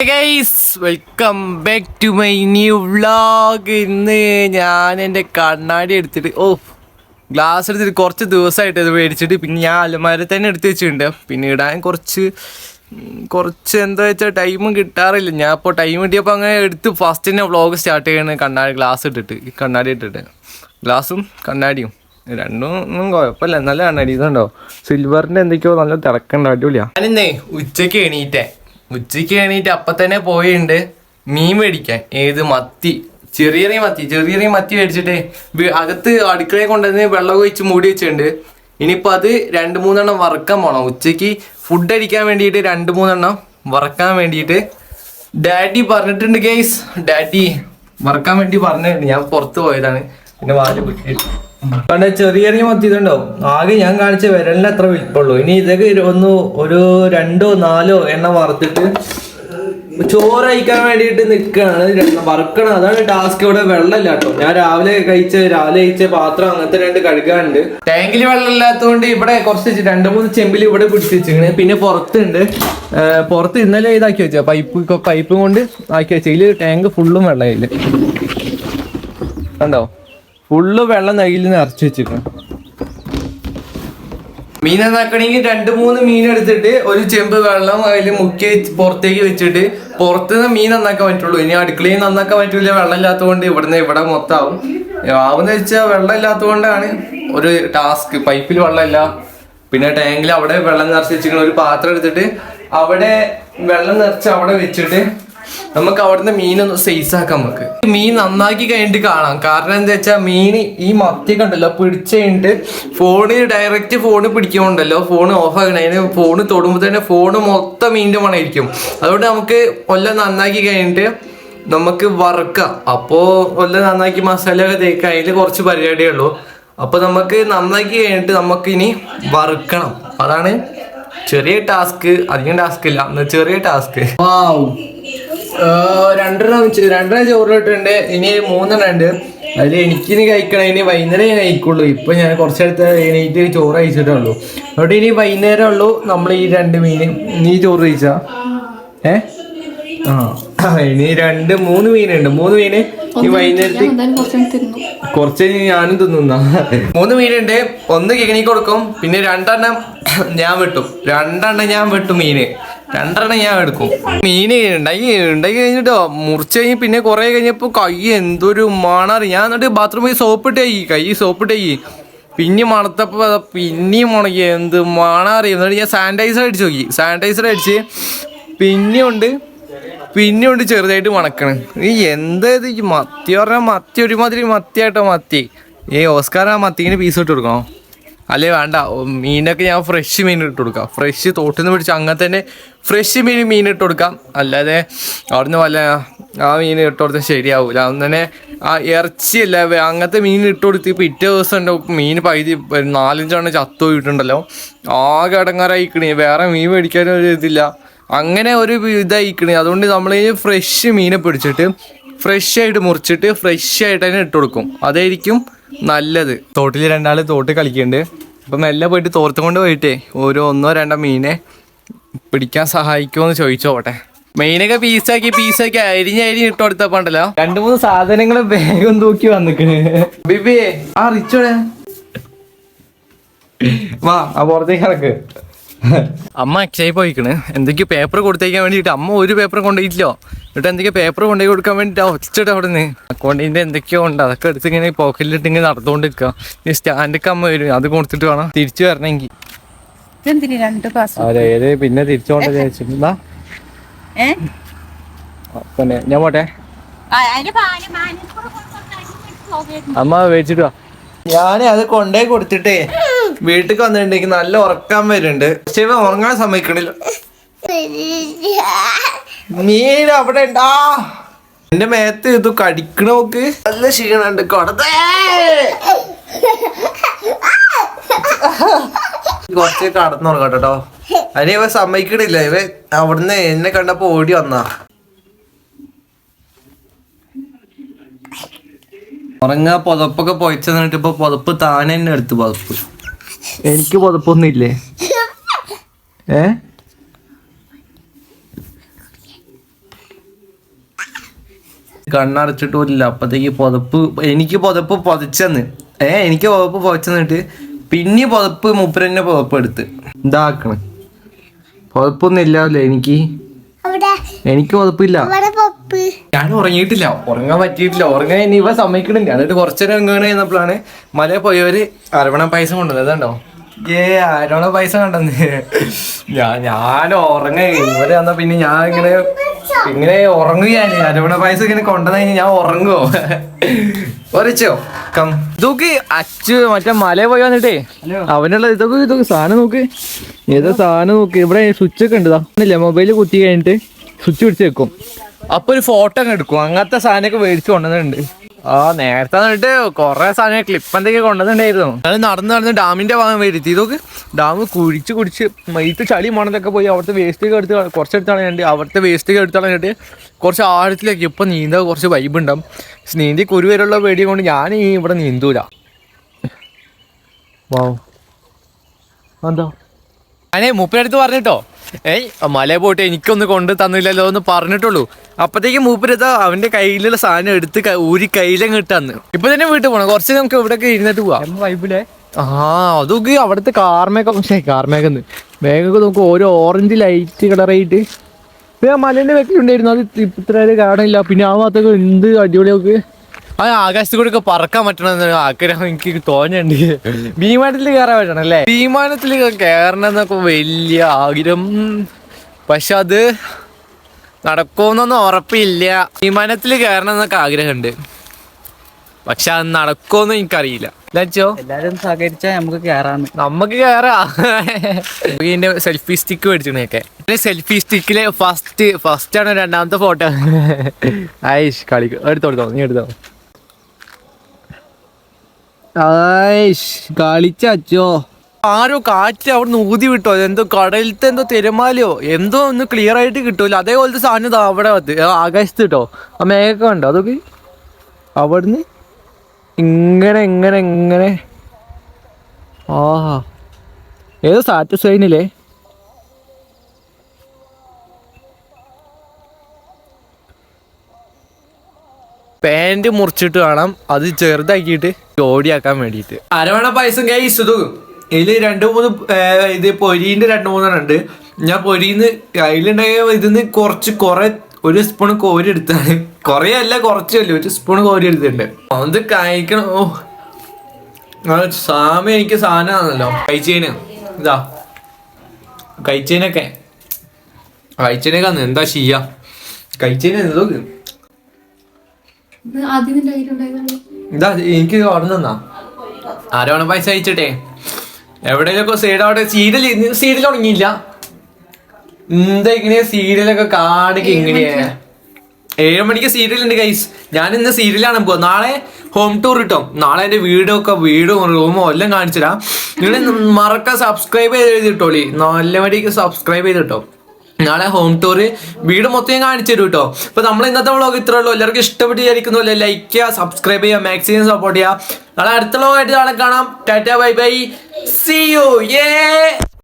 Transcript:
Guys welcome back to my new vlog. ഇന്ന് ഞാൻ എൻ്റെ കണ്ണാടി എടുത്തിട്ട് ഗ്ലാസ് എടുത്തിട്ട് കുറച്ച് ദിവസമായിട്ട് അത് മേടിച്ചിട്ട് പിന്നെ ഞാൻ അലമാര തന്നെ എടുത്ത് വെച്ചിട്ടുണ്ട്. പിന്നെ ഇടാൻ കുറച്ച് എന്താ വെച്ചാൽ ടൈമും കിട്ടാറില്ല. ഞാൻ ഇപ്പോൾ ടൈം കിട്ടിയപ്പോൾ അങ്ങനെ എടുത്ത് ഫസ്റ്റ് തന്നെ വ്ളോഗ് സ്റ്റാർട്ട് ചെയ്യണത് കണ്ണാടി ഗ്ലാസ് ഇട്ടിട്ട് കണ്ണാടി ഇട്ടിട്ട് ഗ്ലാസും കണ്ണാടിയും രണ്ടും ഒന്നും കുഴപ്പമില്ല. നല്ല കണ്ണാടി ഇതുണ്ടോ സിൽവറിൻ്റെ എന്തൊക്കെയോ നല്ല തിളക്കണ്ട അടിപൊളിയാണ്. ഞാനിന്നേ ഉച്ചയ്ക്ക് എണീറ്റ് അപ്പം തന്നെ പോയിട്ടുണ്ട് മീൻ മേടിക്കാൻ. ഏത് മത്തി, ചെറിയ മത്തി മേടിച്ചിട്ട് അകത്ത് അടുക്കളയെ കൊണ്ടുവന്ന് വെള്ളം ഒഴിച്ച് മൂടി വെച്ചിട്ടുണ്ട്. ഇനിയിപ്പോൾ അത് 2-3 വറക്കാൻ പോകണം. ഉച്ചയ്ക്ക് ഫുഡ് അടിക്കാൻ വേണ്ടിയിട്ട് 2-3 വറക്കാൻ വേണ്ടിയിട്ട് ഡാഡി പറഞ്ഞിട്ടുണ്ട് ഗൈസ്. ഡാഡി വറക്കാൻ വേണ്ടി പറഞ്ഞിട്ടുണ്ട്. ഞാൻ പുറത്ത് പോയതാണ്. പിന്നെ വാല് കണ്ട ചെറിയ മത്തി ഇതുണ്ടാവും. ആകെ ഞാൻ കാണിച്ച വിരലിന് അത്ര വലിപ്പുള്ളൂ. ഇനി ഇതൊക്കെ ഒരു 2-4 എണ്ണം വറുത്തിട്ട് ചോറ് കഴിക്കാൻ വേണ്ടിയിട്ട് നിൽക്കുകയാണ്. വറുക്കണം, അതാണ് ടാസ്ക്. ഇവിടെ വെള്ളമില്ല കേട്ടോ. ഞാൻ രാവിലെ കഴിച്ച പാത്രം അങ്ങനത്തെ 2 കഴുകാനുണ്ട്. ടാങ്കിൽ വെള്ളം ഇല്ലാത്തതുകൊണ്ട് ഇവിടെ കുറച്ച് 2-3 ചെമ്പിൽ ഇവിടെ പിടിച്ച് വെച്ചിരിക്കണ്. പിന്നെ പുറത്ത് ഇന്നലെ ഇതാക്കി വെച്ചാ പൈപ്പ് കൊണ്ട് ആക്കി വെച്ച. ഇതിൽ ടാങ്ക് ഫുള്ളും വെള്ളമില്ല കണ്ടോ, ഫുള്ള് വെള്ളം നൈയിൽ നിറച്ച് വെച്ചിരിക്കണം. മീൻ നന്നാക്കണമെങ്കിൽ 2-3 മീൻ എടുത്തിട്ട് ഒരു ചെമ്പ് വെള്ളം അതിൽ മുക്കി പുറത്തേക്ക് വെച്ചിട്ട് പുറത്തുനിന്ന് മീൻ നന്നാക്കാൻ പറ്റുള്ളൂ. ഇനി അടുക്കളയിൽ നന്നാക്കാൻ പറ്റൂല, വെള്ളം ഇല്ലാത്തതുകൊണ്ട് ഇവിടെ മൊത്തമാവും. ആവുന്ന വെച്ചാൽ വെള്ളം ഇല്ലാത്തതുകൊണ്ടാണ് ഒരു ടാസ്ക്. പൈപ്പിൽ വെള്ളമില്ല, പിന്നെ ടാങ്കിൽ അവിടെ വെള്ളം നിറച്ച് വെച്ചിരിക്കണം. ഒരു പാത്രം എടുത്തിട്ട് അവിടെ വെള്ളം നിറച്ച് അവിടെ വെച്ചിട്ട് നമുക്ക് അവിടുന്ന് മീനൊന്ന് സൈസ് ആക്കാം. നമുക്ക് മീൻ നന്നാക്കി കഴിഞ്ഞിട്ട് കാണാം. കാരണം എന്താ വെച്ചാൽ മീൻ ഈ മത്തിയൊക്കെ ഉണ്ടല്ലോ പിടിച്ച് കഴിഞ്ഞിട്ട് ഡയറക്റ്റ് ഫോണ് പിടിക്കുമ്പോണ്ടല്ലോ ഫോൺ ഓഫ് ആക്കണം. അതിന് ഫോണ് തൊടുമ്പോൾ തന്നെ ഫോണ് മൊത്തം മീനിന്റെ മണമായിരിക്കും. അതുകൊണ്ട് നമുക്ക് എല്ലാം നന്നാക്കി കഴിഞ്ഞിട്ട് നമുക്ക് വറുക്കാം. അപ്പോൾ എല്ലാം നന്നാക്കി മസാല ഒക്കെ തേക്കാം. അതിൽ കുറച്ച് പരിപാടിയേ ഉള്ളൂ. അപ്പോൾ നമുക്ക് നന്നാക്കി കഴിഞ്ഞിട്ട് നമുക്ക് ഇനി വറുക്കണം. അതാണ് ചെറിയ ടാസ്ക്. അധികം ടാസ്ക് ഇല്ല, ചെറിയ ടാസ്ക്. 2 ചോറിലിട്ടുണ്ട്. ഇനി 3 ഉണ്ട്. അതിൽ എനിക്കിനി കഴിക്കണം. ഇനി വൈകുന്നേരം കഴിക്കുള്ളൂ. ഇപ്പൊ ഞാൻ കുറച്ചടുത്ത് എണീറ്റ് ചോറ് കഴിച്ചിട്ടുള്ളൂ. അതുകൊണ്ട് ഇനി വൈകുന്നേരം ഉള്ളൂ നമ്മൾ ഈ 2 മീൻ. നീ ചോറ് കഴിച്ചാ ഇനി 3 മീനുണ്ട്. 3 മീന് ഈ വൈകുന്നേരത്ത് കുറച്ച് ഞാനും തിന്നുന്ന 3 മീനുണ്ട്. 1 കിണി കൊടുക്കും. പിന്നെ 2 ഞാൻ വെട്ടും. 2 ഞാൻ വെട്ടും മീന്. 2 ഞാൻ എടുക്കും. മീന് ഉണ്ടാക്കി കഴിഞ്ഞിട്ടോ മുറിച്ച് കഴിഞ്ഞ് പിന്നെ കുറെ കഴിഞ്ഞപ്പോ കൈ എന്തൊരു മണറി. ഞാൻ എന്നിട്ട് ബാത്റൂമിൽ കൈ സോപ്പിട്ടേ പിന്നെ മണത്തപ്പോ പിന്നെയും മുണക്കി എന്ത് മണറി. എന്നിട്ട് ഞാൻ സാനിറ്റൈസർ അടിച്ച് നോക്കി. സാനിറ്റൈസർ അടിച്ച് പിന്നെയുണ്ട് ചെറുതായിട്ട് മണക്കണ്. ഈ എന്താ ഇത് മത്തി പറഞ്ഞാൽ മത്തി ഒരുമാതിരി മത്തിയായിട്ടോ മത്തി. ഓസ്കാർ ആ മത്തിക്കിന് പീസ് ഇട്ട് കൊടുക്കണോ? അല്ലേ വേണ്ട, മീനൊക്കെ ഞാൻ ഫ്രഷ് മീൻ ഇട്ട് കൊടുക്കാം. ഫ്രഷ് തോട്ടിൽ നിന്ന് പിടിച്ച് അങ്ങനെ തന്നെ ഫ്രഷ് മീൻ ഇട്ട് കൊടുക്കാം. അല്ലാതെ അവിടുന്ന് വല്ല ആ മീൻ ഇട്ട് കൊടുത്താൽ ശരിയാവൂല. അങ്ങനെ ആ ഇറച്ചിയല്ല അങ്ങനത്തെ മീൻ ഇട്ട് കൊടുത്ത് പിറ്റേ ദിവസം എൻ്റെ മീൻ 4-5 ചത്തു പോയിട്ടുണ്ടല്ലോ. ആകെ അടങ്ങാറായിക്കണേ. വേറെ മീൻ മേടിക്കാനും ഒരു ഇതില്ല. അങ്ങനെ ഒരു ഇതായിക്കണേ. അതുകൊണ്ട് നമ്മൾ ഫ്രഷ് മീനെ പിടിച്ചിട്ട് ഫ്രഷ് ആയിട്ട് മുറിച്ചിട്ട് ഫ്രഷ് ആയിട്ട് തന്നെ ഇട്ട് കൊടുക്കും. അതായിരിക്കും നല്ലത്. തോട്ടിൽ 2 തോട്ട് കളിക്കുന്നുണ്ട്. അപ്പം മെല്ലെ പോയിട്ട് തോർത്തും കൊണ്ട് പോയിട്ടേ 1-2 മീനെ പിടിക്കാൻ സഹായിക്കുമോന്ന് ചോദിച്ചോട്ടെ. മെയിനൊക്കെ പീസാക്കി അരിഞ്ഞ് ഇട്ട് കൊടുത്തപ്പോ ഉണ്ടല്ലോ 2-3 സാധനങ്ങൾ വേഗം തൂക്കി വന്നിക്കണ്. ബിബിയെ ആ റിച്ചോടെ വാ പുറത്തേക്ക് ഇറക്ക്. അമ്മ എക്സൈ പോയിക്കണ്. എന്തൊക്കെയോ പേപ്പർ കൊടുത്തേക്കാൻ വേണ്ടിയിട്ട്. അമ്മ ഒരു പേപ്പർ കൊണ്ടുപോയില്ലോ. എന്നിട്ട് എന്തൊക്കെയോ പേപ്പർ കൊണ്ടുപോയി കൊടുക്കാൻ വേണ്ടിയിട്ട് ഒച്ചിട്ട് അവിടെ നിന്ന് അക്കൗണ്ടിൻ്റെ എന്തൊക്കെയോ ഉണ്ട്. അതൊക്കെ എടുത്ത് ഇങ്ങനെ പോക്കറ്റിലിട്ട് ഇങ്ങനെ നടന്നുകൊണ്ട് നിൽക്കുക. ഈ സ്റ്റാൻഡൊക്കെ അമ്മ വരും. അത് കൊടുത്തിട്ട് വേണം തിരിച്ചു വരണമെങ്കിൽ. അതെ ഏത് പിന്നെ തിരിച്ചു കൊണ്ട് ചോദിച്ചിട്ടുണ്ടാ. ഞാൻ പോട്ടെ. അമ്മ മേടിച്ചിട്ട് വാ. ഞാനേ അത് കൊണ്ടേ കൊടുത്തിട്ടേ വീട്ടിൽ വന്നിട്ടുണ്ടെങ്കിൽ നല്ല ഉറക്കാൻ വരുന്നുണ്ട്. പക്ഷെ ഉറങ്ങാൻ സമ്മതിക്കണില്ല. മീൻ അവിടെ ഉണ്ടാ എന്റെ മേത്ത് ഇത് കടിക്കണോക്ക് നല്ല ക്ഷീണുണ്ട്. കുറച്ച് കടന്നുറങ്ങാം കേട്ടോ. അതിന് ഇവ സമ്മതിക്കണില്ല. ഇവ അവിടുന്ന് എന്നെ കണ്ടപ്പോ ഓടി വന്നാ. ഉറങ്ങാ പുതപ്പൊക്കെ പൊയച്ചു തന്നിട്ട് ഇപ്പൊ പുതപ്പ് താനെ തന്നെ എടുത്ത് പുതപ്പ്. എനിക്ക് പുതപ്പൊന്നും ഇല്ലേ? കണ്ണടച്ചിട്ടില്ല. അപ്പത്തേക്ക് എനിക്ക് പുതപ്പ് പൊതച്ചെന്ന് എനിക്ക് പുതപ്പ് പൊതച്ചെന്നിട്ട് പിന്നെ പുതപ്പ് മൂപ്പരെന്നെ പുതപ്പ് എടുത്ത് ഇതാക്കണം. പുതപ്പൊന്നും ഇല്ലാല്ലേ എനിക്ക് പുതപ്പില്ല. ഞാൻ ഉറങ്ങിയിട്ടില്ല, ഉറങ്ങാൻ പറ്റിയിട്ടില്ല. ഉറങ്ങാൻ ഇനി ഇവ സമ്മതിക്കണില്ല. എന്നിട്ട് കുറച്ചേരം എങ്ങനെ ചെന്നപ്പോഴാണ് മലയിൽ പോയവര് അരവണ പൈസ കൊണ്ടുവന്നത്. അതുണ്ടോ അരവണ പൈസ കണ്ടെന്ന്. ഞാൻ ഉറങ്ങ ഇവര് വന്നാ പിന്നെ ഞാൻ ഇങ്ങനെ ഉറങ്ങുകയാണ്. അരവണ പൈസ ഇങ്ങനെ കൊണ്ടുവന്നു കഴിഞ്ഞാൽ ഞാൻ ഉറങ്ങുവോ? ഒരച്ചോ കം ഇതൊക്കെ മറ്റേ മലയിൽ പോയി വന്നിട്ടേ അവനുള്ള ഇതൊക്കെ സാധനം നോക്ക്. ഏതാ സാധനം നോക്ക്. ഇവിടെ സ്വിച്ച് ഒക്കെ ഉണ്ട്. ഇല്ല മൊബൈല് കുത്തി കഴിഞ്ഞിട്ട് സ്വിച്ച് പിടിച്ച് വെക്കും. അപ്പൊ ഒരു ഫോട്ടോ ഒക്കെ എടുക്കും. അങ്ങനത്തെ സാധനമൊക്കെ മേടിച്ച് കൊണ്ടുവന്നിട്ടുണ്ട്. നേരത്തെ വന്നിട്ട് കൊറേ സാധനം ക്ലിപ്പ് എന്തൊക്കെ കൊണ്ടുവന്നിട്ടുണ്ടായിരുന്നു. അത് നടന്ന് ഡാമിന്റെ ഭാഗം വരുത്തി. ഇതൊക്കെ ഡാം കുടിച്ച് മൈത്ത് ചളി മണത്തൊക്കെ പോയി അവിടുത്തെ വേസ്റ്റ് എടുത്ത് കുറച്ചെടുത്ത് കളഞ്ഞിട്ട് അവിടുത്തെ വേസ്റ്റ് എടുത്ത് കളഞ്ഞിട്ട് കുറച്ച് ആഴത്തിലേക്ക് ഇപ്പൊ നീന്താൻ കുറച്ച് വൈബ് ഉണ്ടാവും. നീന്തി കുരുവരുള്ള പേടിയെ കൊണ്ട് ഞാൻ ഇവിടെ നീന്തൂല. എന്താ ഞാനേ മൂപ്പരടുത്ത് പറഞ്ഞിട്ടോ മലയിൽ പോയിട്ട് എനിക്കൊന്ന് കൊണ്ട് തന്നില്ലല്ലോ എന്ന് പറഞ്ഞിട്ടുള്ളൂ. അപ്പത്തേക്ക് മൂപ്പരത്ത് അവന്റെ കയ്യിലുള്ള സാധനം എടുത്ത് ഊരി കയ്യിലും കിട്ടാന്ന്. ഇപ്പൊ തന്നെ വീട്ടിൽ പോണം. കുറച്ച് നമുക്ക് ഇവിടെയൊക്കെ ഇരുന്നിട്ട് പോവാം. വൈബിലെ അതൊക്കെ അവിടുത്തെ കാർമേഘന്ന് മേഘൊക്കെ നോക്കും. ഓരോ ഓറഞ്ച് ലൈറ്റ് കളറായിട്ട് മലേന്റെ വെക്കിലുണ്ടായിരുന്നു. അത് ഇത്ര കാണാനില്ല. പിന്നെ ആ ഭാഗത്തൊക്കെ എന്ത് അടിപൊളിയൊക്കെ ആകാശത്ത് കൂടെ ഒക്കെ പറക്കാൻ പറ്റണമെന്ന് ആഗ്രഹം എനിക്ക് തോന്നുന്നുണ്ട്. വിമാനത്തിൽ കയറാൻ പറ്റണം അല്ലേ? വിമാനത്തിൽ കയറണം എന്നൊക്കെ വലിയ ആഗ്രഹം. പക്ഷെ അത് നടക്കുമെന്നൊന്നും ഉറപ്പില്ല. വിമാനത്തിൽ കയറണം എന്നൊക്കെ ആഗ്രഹമുണ്ട്. പക്ഷെ അത് നടക്കുമെന്ന് എനിക്കറിയില്ല. എല്ലാരും സഹകരിച്ചാൽ നമുക്ക് കയറാം. ഇതിന്റെ സെൽഫി സ്റ്റിക്ക് മേടിച്ചിട്ടൊക്കെ. സെൽഫി സ്റ്റിക്കില് ഫസ്റ്റ് ആണ് രണ്ടാമത്തെ ഫോട്ടോ. ആയിഷ് കളിക്കും. എടുത്തോടുത്തോ നീ എടുത്തോ. കളിച്ചോ ആരോ കാറ്റ് അവിടെ നിന്ന് ഊതി വിട്ടോ. എന്തോ കടലിലത്തെ എന്തോ തിരമാലയോ എന്തോ ഒന്ന് ക്ലിയർ ആയിട്ട് കിട്ടൂല. അതേപോലത്തെ സാധനം അവിടെ ആകാശത്ത് കിട്ടോ. ആ മേഘമൊക്കെ ഉണ്ടോ? അതൊക്കെ അവിടുന്ന് ഇങ്ങനെ ഏതോ സാറ്റിസ്ഫൈനില്ലേ? പാന്റ് മുറിച്ചിട്ട് വേണം അത് ചെറുതാക്കിയിട്ട് ജോഡിയാക്കാൻ വേണ്ടിയിട്ട്. അരവണ പൈസ കൈസ് ഇതില് 2-3 ഇത് പൊരീന്റെ 2-3 ഉണ്ട്. ഞാൻ പൊരിന്ന് കയ്യിലുണ്ടായ ഇതിന്ന് കുറെ ഒരു സ്പൂൺ കോരി എടുത്താണ്. കൊറേ അല്ല കുറച്ചല്ലേ, ഒരു സ്പൂൺ കോരി എടുത്തിട്ടുണ്ട്. അത് കഴിക്കണം. സാമി എനിക്ക് സാധനമാണല്ലോ. കഴിച്ചേന് ഇതാ കഴിച്ചേനൊക്കെ എന്താ ചെയ്യാ? കഴിച്ചേന് ഇതൊക്കെ ഇതാ എനിക്ക് ഓർമ്മ ആരോണ പൈസ അയച്ചിട്ടെ എവിടെയൊക്കെ സൈഡ് അവിടെ സീരിയൽ തുടങ്ങിയില്ല. എന്താ ഇങ്ങനെ സീരിയലൊക്കെ കാണിക്ക ഇങ്ങനെയാ? 7 മണിക്ക് സീരിയൽ ഉണ്ട് ഗൈസ്. ഞാൻ ഇന്ന് സീരിയലാണ് പോകുക. നാളെ ഹോം ടൂർ കിട്ടും. നാളെ എൻ്റെ വീടും റൂമോ എല്ലാം കാണിച്ചിടാം. നിങ്ങൾ മറക്കാൻ സബ്സ്ക്രൈബ് ചെയ്തിട്ടോളി. 4 മണിക്ക് സബ്സ്ക്രൈബ് ചെയ്തിട്ടോ. നാളെ ഹോം ടൂർ വീട് മൊത്തം ഞാൻ കാണിച്ചു തരും കേട്ടോ. അപ്പൊ നമ്മൾ ഇന്നത്തെ വ്ളോഗ് ഇത്രേ ഉള്ളൂ. എല്ലാവർക്കും ഇഷ്ടപ്പെട്ട് വിചാരിക്കുന്നില്ല. ലൈക്ക് ചെയ്യുക, സബ്സ്ക്രൈബ് ചെയ്യുക, മാക്സിമം സപ്പോർട്ട് ചെയ്യുക. നാളെ അടുത്ത വ്ളോഗായിട്ട് നാളെ കാണാം. Tata bye bye, see U.